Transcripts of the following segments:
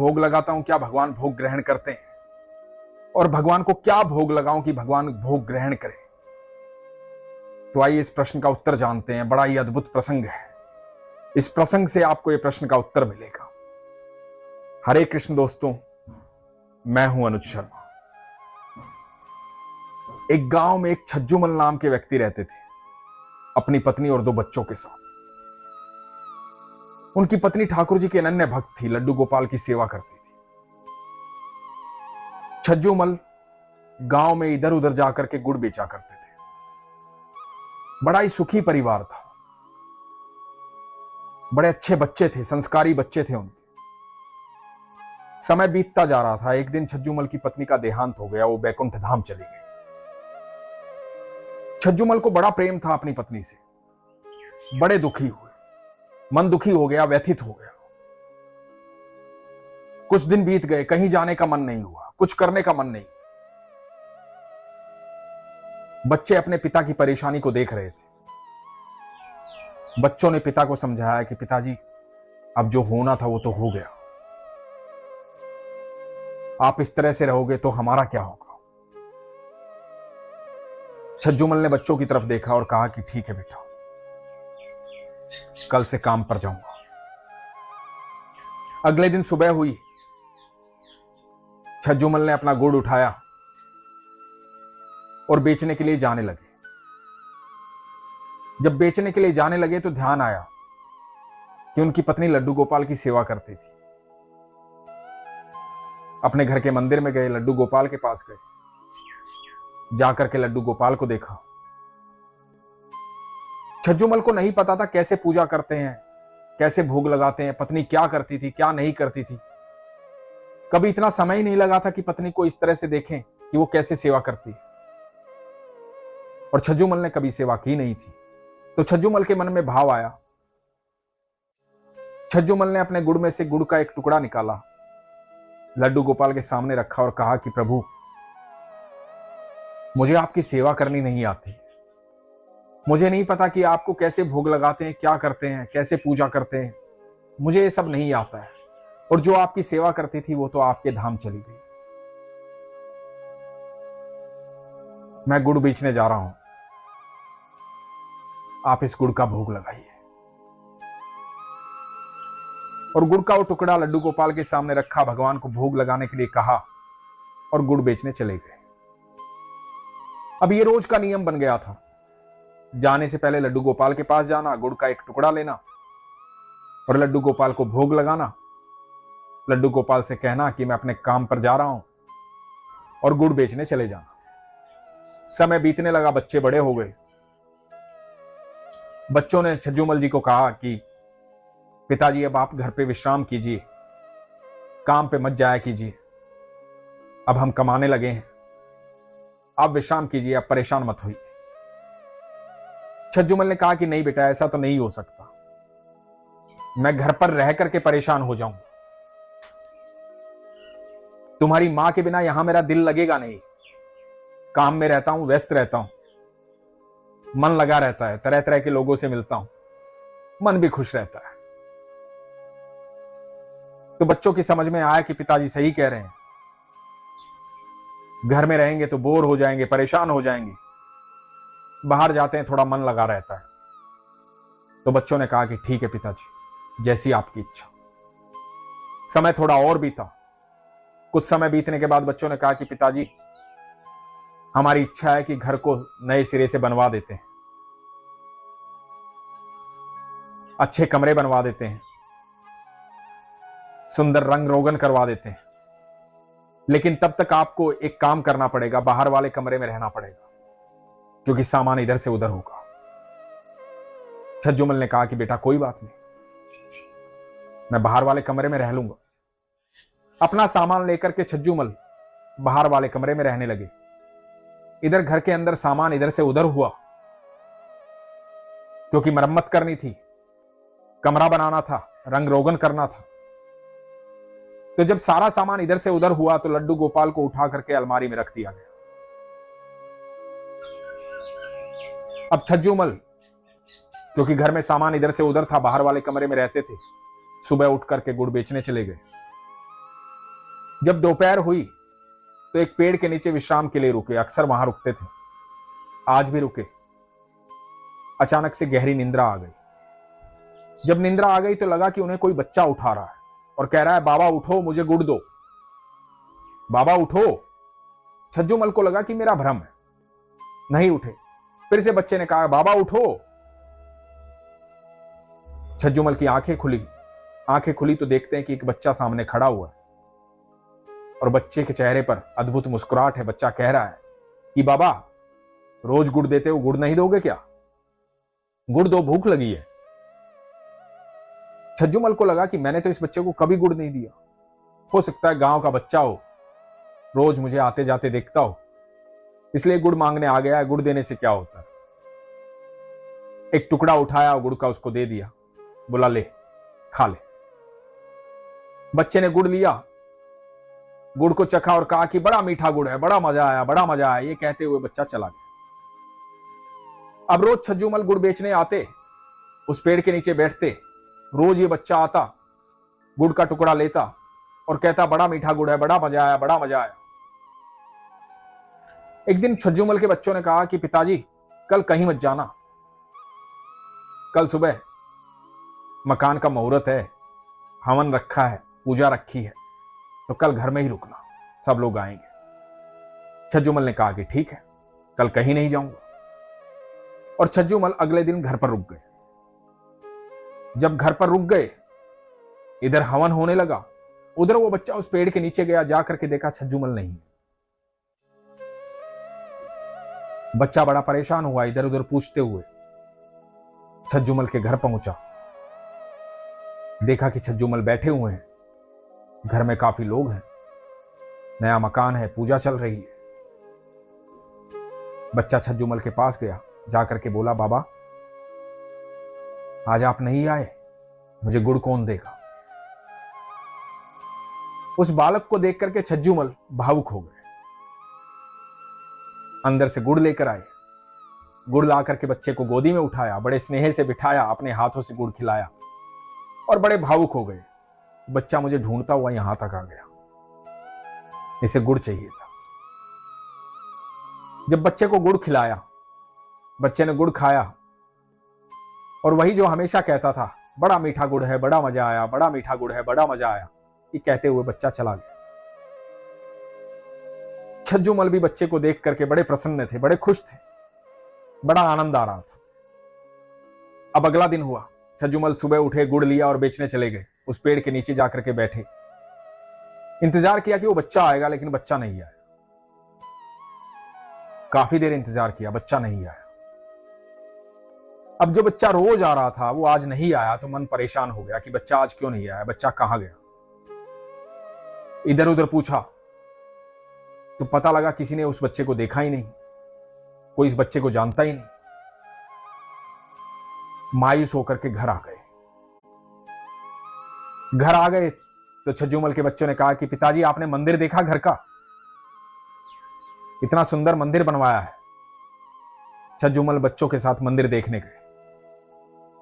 भोग लगाता हूं, क्या भगवान भोग ग्रहण करते हैं? और भगवान को क्या भोग लगाऊं कि भगवान भोग ग्रहण करें? तो आइए इस प्रश्न का उत्तर जानते हैं। बड़ा ही अद्भुत प्रसंग है। इस प्रसंग से आपको यह प्रश्न का उत्तर मिलेगा। हरे कृष्ण दोस्तों, मैं हूं अनुज शर्मा। एक गांव में एक छज्जूमल नाम के व्यक्ति रहते थे, अपनी पत्नी और 2 बच्चों के साथ। उनकी पत्नी ठाकुर जी की अनन्य भक्त थी, लड्डू गोपाल की सेवा करती थी। छज्जूमल गांव में इधर उधर जाकर के गुड़ बेचा करते थे। बड़ा ही सुखी परिवार था। बड़े अच्छे बच्चे थे, संस्कारी बच्चे थे उनके। समय बीतता जा रहा था। एक दिन छज्जूमल की पत्नी का देहांत हो गया, वो बैकुंठ धाम चली गई। छज्जूमल को बड़ा प्रेम था अपनी पत्नी से। बड़े दुखी हुए, मन दुखी हो गया, व्यथित हो गया। कुछ दिन बीत गए, कहीं जाने का मन नहीं हुआ, कुछ करने का मन नहीं। बच्चे अपने पिता की परेशानी को देख रहे थे। बच्चों ने पिता को समझाया कि पिताजी, अब जो होना था वो तो हो गया। आप इस तरह से रहोगे तो हमारा क्या होगा? छज्जूमल ने बच्चों की तरफ देखा और कहा कि ठीक है बेटा, कल से काम पर जाऊंगा। अगले दिन सुबह हुई। छज्जूमल ने अपना गुड़ उठाया और बेचने के लिए जाने लगे। जब बेचने के लिए जाने लगे तो ध्यान आया कि उनकी पत्नी लड्डू गोपाल की सेवा करती थी। अपने घर के मंदिर में गए, लड्डू गोपाल के पास गए। जाकर के लड्डू गोपाल को देखा। छज्जूमल को नहीं पता था कैसे पूजा करते हैं, कैसे भोग लगाते हैं, पत्नी क्या करती थी, क्या नहीं करती थी। कभी इतना समय ही नहीं लगा था कि पत्नी को इस तरह से देखें कि वो कैसे सेवा करती है। और छज्जूमल ने कभी सेवा की नहीं थी। तो छज्जूमल के मन में भाव आया। छज्जूमल ने अपने गुड़ में से गुड़ का एक टुकड़ा निकाला, लड्डू गोपाल के सामने रखा और कहा कि प्रभु, मुझे आपकी सेवा करनी नहीं आती। मुझे नहीं पता कि आपको कैसे भोग लगाते हैं, क्या करते हैं, कैसे पूजा करते हैं। मुझे ये सब नहीं आता है। और जो आपकी सेवा करती थी वो तो आपके धाम चली गई। मैं गुड़ बेचने जा रहा हूं, आप इस गुड़ का भोग लगाइए। और गुड़ का वो टुकड़ा लड्डू गोपाल के सामने रखा, भगवान को भोग लगाने के लिए कहा और गुड़ बेचने चले गए। अब ये रोज का नियम बन गया था। जाने से पहले लड्डू गोपाल के पास जाना, गुड़ का एक टुकड़ा लेना और लड्डू गोपाल को भोग लगाना। लड्डू गोपाल से कहना कि मैं अपने काम पर जा रहा हूं और गुड़ बेचने चले जाना। समय बीतने लगा, बच्चे बड़े हो गए। बच्चों ने छज्जूमल जी को कहा कि पिताजी, अब आप घर पे विश्राम कीजिए, काम पे मत जाया कीजिए। अब हम कमाने लगे हैं, आप विश्राम कीजिए, आप परेशान मत होइए। छज्जूमल ने कहा कि नहीं बेटा, ऐसा तो नहीं हो सकता। मैं घर पर रह करके परेशान हो जाऊंगा। तुम्हारी मां के बिना यहां मेरा दिल लगेगा नहीं। काम में रहता हूं, व्यस्त रहता हूं, मन लगा रहता है, तरह तरह के लोगों से मिलता हूं, मन भी खुश रहता है। तो बच्चों की समझ में आया कि पिताजी सही कह रहे हैं। घर में रहेंगे तो बोर हो जाएंगे, परेशान हो जाएंगे। बाहर जाते हैं, थोड़ा मन लगा रहता है। तो बच्चों ने कहा कि ठीक है पिताजी, जैसी आपकी इच्छा। समय थोड़ा और बीता। कुछ समय बीतने के बाद बच्चों ने कहा कि पिताजी, हमारी इच्छा है कि घर को नए सिरे से बनवा देते हैं, अच्छे कमरे बनवा देते हैं, सुंदर रंग रोगन करवा देते हैं। लेकिन तब तक आपको एक काम करना पड़ेगा, बाहर वाले कमरे में रहना पड़ेगा, क्योंकि सामान इधर से उधर होगा। छज्जूमल ने कहा कि बेटा कोई बात नहीं, मैं बाहर वाले कमरे में रह लूंगा। अपना सामान लेकर के छज्जूमल बाहर वाले कमरे में रहने लगे। इधर घर के अंदर सामान इधर से उधर हुआ, क्योंकि मरम्मत करनी थी, कमरा बनाना था, रंग रोगन करना था। तो जब सारा सामान इधर से उधर हुआ तो लड्डू गोपाल को उठा करके अलमारी में रख दिया गया। अब छज्जूमल, क्योंकि घर में सामान इधर से उधर था, बाहर वाले कमरे में रहते थे, सुबह उठ करके गुड़ बेचने चले गए। जब दोपहर हुई तो एक पेड़ के नीचे विश्राम के लिए रुके। अक्सर वहां रुकते थे, आज भी रुके। अचानक से गहरी निंद्रा आ गई। जब निंद्रा आ गई तो लगा कि उन्हें कोई बच्चा उठा रहा है और कह रहा है, बाबा उठो, मुझे गुड़ दो, बाबा उठो। छज्जूमल को लगा कि मेरा भ्रम है, नहीं उठे। फिर से बच्चे ने कहा, बाबा उठो। छज्जूमल की आंखें खुली तो देखते हैं कि एक बच्चा सामने खड़ा हुआ है और बच्चे के चेहरे पर अद्भुत मुस्कुराहट है। बच्चा कह रहा है कि बाबा, रोज गुड़ देते हो, गुड़ नहीं दोगे क्या? गुड़ दो, भूख लगी है। छज्जूमल को लगा कि मैंने तो इस बच्चे को कभी गुड़ नहीं दिया। हो सकता है गांव का बच्चा हो, रोज मुझे आते जाते देखता हो, इसलिए गुड़ मांगने आ गया है। गुड़ देने से क्या होता है? एक टुकड़ा उठाया और गुड़ का उसको दे दिया। बोला, ले, खा ले। बच्चे ने गुड़ लिया, गुड़ को चखा और कहा कि बड़ा मीठा गुड़ है, बड़ा मजा आया, बड़ा मजा आया। ये कहते हुए बच्चा चला गया। अब रोज छज्जूमल गुड़ बेचने आते, उस पेड़ के नीचे बैठते। रोज ये बच्चा आता, गुड़ का टुकड़ा लेता और कहता, बड़ा मीठा गुड़ है, बड़ा मजा आया, बड़ा मजा आया। एक दिन छज्जूमल के बच्चों ने कहा कि पिताजी, कल कहीं मत जाना, कल सुबह मकान का मुहूर्त है, हवन रखा है, पूजा रखी है, तो कल घर में ही रुकना, सब लोग आएंगे। छज्जूमल ने कहा कि ठीक है, कल कहीं नहीं जाऊंगा। और छज्जूमल अगले दिन घर पर रुक गए। जब घर पर रुक गए, इधर हवन होने लगा, उधर वो बच्चा उस पेड़ के नीचे गया। जाकर के देखा छज्जूमल नहीं। बच्चा बड़ा परेशान हुआ, इधर उधर पूछते हुए छज्जूमल के घर पहुंचा। देखा कि छज्जूमल बैठे हुए हैं, घर में काफी लोग हैं, नया मकान है, पूजा चल रही है। बच्चा छज्जूमल के पास गया, जाकर के बोला, बाबा आज आप नहीं आए, मुझे गुड़ कौन देगा? उस बालक को देख करके छज्जूमल भावुक हो गए। अंदर से गुड़ लेकर आए, गुड़ ला करके बच्चे को गोदी में उठाया, बड़े स्नेह से बिठाया, अपने हाथों से गुड़ खिलाया और बड़े भावुक हो गए। बच्चा मुझे ढूंढता हुआ यहां तक आ गया, इसे गुड़ चाहिए था। जब बच्चे को गुड़ खिलाया, बच्चे ने गुड़ खाया और वही जो हमेशा कहता था, बड़ा मीठा गुड़ है, बड़ा मजा आया, बड़ा मीठा गुड़ है, बड़ा मजा आया, ये कहते हुए बच्चा चला गया। छज्जूमल भी बच्चे को देख करके बड़े प्रसन्न थे, बड़े खुश थे, बड़ा आनंद आ रहा था। अब अगला दिन हुआ। छज्जूमल सुबह उठे, गुड़ लिया और बेचने चले गए। उस पेड़ के नीचे जाकर के बैठे, इंतजार किया कि वो बच्चा आएगा, लेकिन बच्चा नहीं आया। काफी देर इंतजार किया, बच्चा नहीं आया। अब जो बच्चा रोज आ रहा था वो आज नहीं आया, तो मन परेशान हो गया कि बच्चा आज क्यों नहीं आया, बच्चा कहां गया। इधर उधर पूछा तो पता लगा किसी ने उस बच्चे को देखा ही नहीं, कोई इस बच्चे को जानता ही नहीं। मायूस होकर के घर आ गए तो छज्जूमल के बच्चों ने कहा कि पिताजी, आपने मंदिर देखा घर का? इतना सुंदर मंदिर बनवाया है। छज्जूमल बच्चों के साथ मंदिर देखने गए।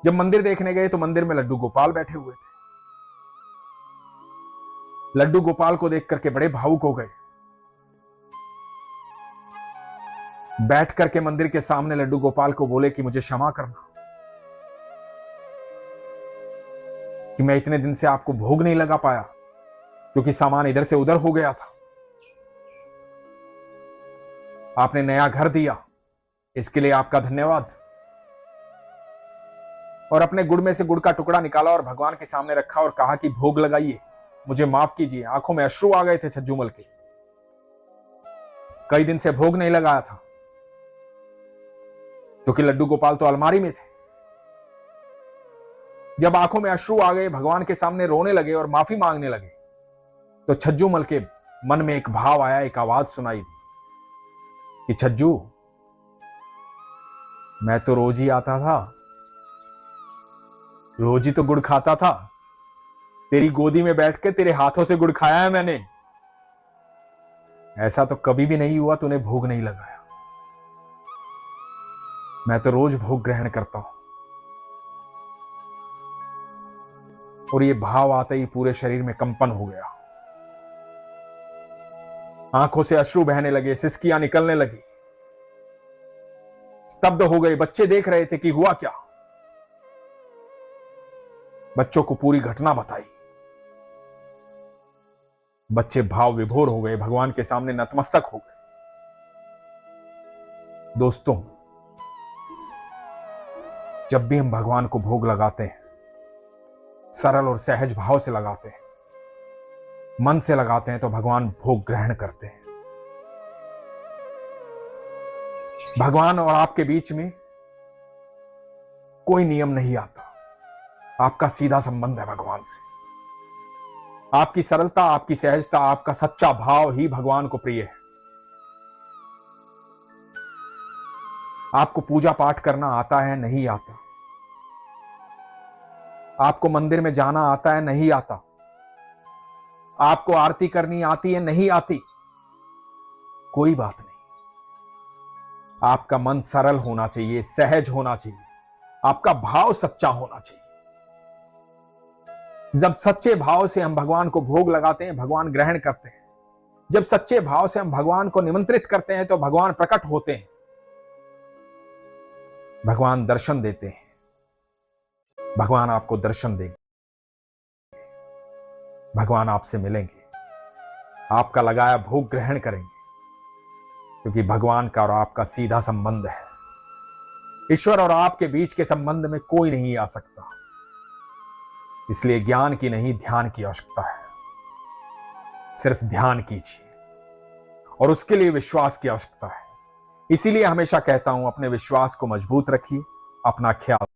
जब मंदिर देखने गए तो मंदिर में लड्डू गोपाल बैठे हुए थे। लड्डू गोपाल को देख करके बड़े भावुक हो गए। बैठ करके मंदिर के सामने लड्डू गोपाल को बोले कि मुझे क्षमा करना कि मैं इतने दिन से आपको भोग नहीं लगा पाया, क्योंकि सामान इधर से उधर हो गया था। आपने नया घर दिया, इसके लिए आपका धन्यवाद। और अपने गुड़ में से गुड़ का टुकड़ा निकाला और भगवान के सामने रखा और कहा कि भोग लगाइए, मुझे माफ कीजिए। आंखों में अश्रु आ गए थे छज्जूमल के, कई दिन से भोग नहीं लगाया था, क्योंकि लड्डू गोपाल तो अलमारी में थे। जब आंखों में अश्रु आ गए, भगवान के सामने रोने लगे और माफी मांगने लगे, तो छज्जूमल के मन में एक भाव आया, एक आवाज सुनाई दी कि छज्जू, मैं तो रोज ही आता था, रोज ही तो गुड़ खाता था, तेरी गोदी में बैठ के तेरे हाथों से गुड़ खाया है मैंने। ऐसा तो कभी भी नहीं हुआ तूने भोग नहीं लगाया। मैं तो रोज भोग ग्रहण करता हूं। और ये भाव आते ही पूरे शरीर में कंपन हो गया। आंखों से अश्रु बहने लगे, सिसकियां निकलने लगी। स्तब्ध हो गए। बच्चे देख रहे थे कि हुआ क्या। बच्चों को पूरी घटना बताई। बच्चे भाव विभोर हो गए, भगवान के सामने नतमस्तक हो गए। दोस्तों, जब भी हम भगवान को भोग लगाते हैं, सरल और सहज भाव से लगाते हैं, मन से लगाते हैं, तो भगवान भोग ग्रहण करते हैं। भगवान और आपके बीच में कोई नियम नहीं आता। आपका सीधा संबंध है भगवान से। आपकी सरलता, आपकी सहजता, आपका सच्चा भाव ही भगवान को प्रिय है। आपको पूजा पाठ करना आता है, नहीं आता। आपको मंदिर में जाना आता है, नहीं आता। आपको आरती करनी आती है, नहीं आती, कोई बात नहीं। आपका मन सरल होना चाहिए, सहज होना चाहिए, आपका भाव सच्चा होना चाहिए। जब सच्चे भाव से हम भगवान को भोग लगाते हैं, भगवान ग्रहण करते हैं। जब सच्चे भाव से हम भगवान को निमंत्रित करते हैं, तो भगवान प्रकट होते हैं, भगवान दर्शन देते हैं। भगवान आपको दर्शन देंगे, भगवान आपसे मिलेंगे, आपका लगाया भोग ग्रहण करेंगे, क्योंकि भगवान का और आपका सीधा संबंध है। ईश्वर और आपके बीच के संबंध में कोई नहीं आ सकता। इसलिए ज्ञान की नहीं, ध्यान की आवश्यकता है। सिर्फ ध्यान कीजिए, और उसके लिए विश्वास की आवश्यकता है। इसीलिए हमेशा कहता हूं, अपने विश्वास को मजबूत रखिए, अपना ख्याल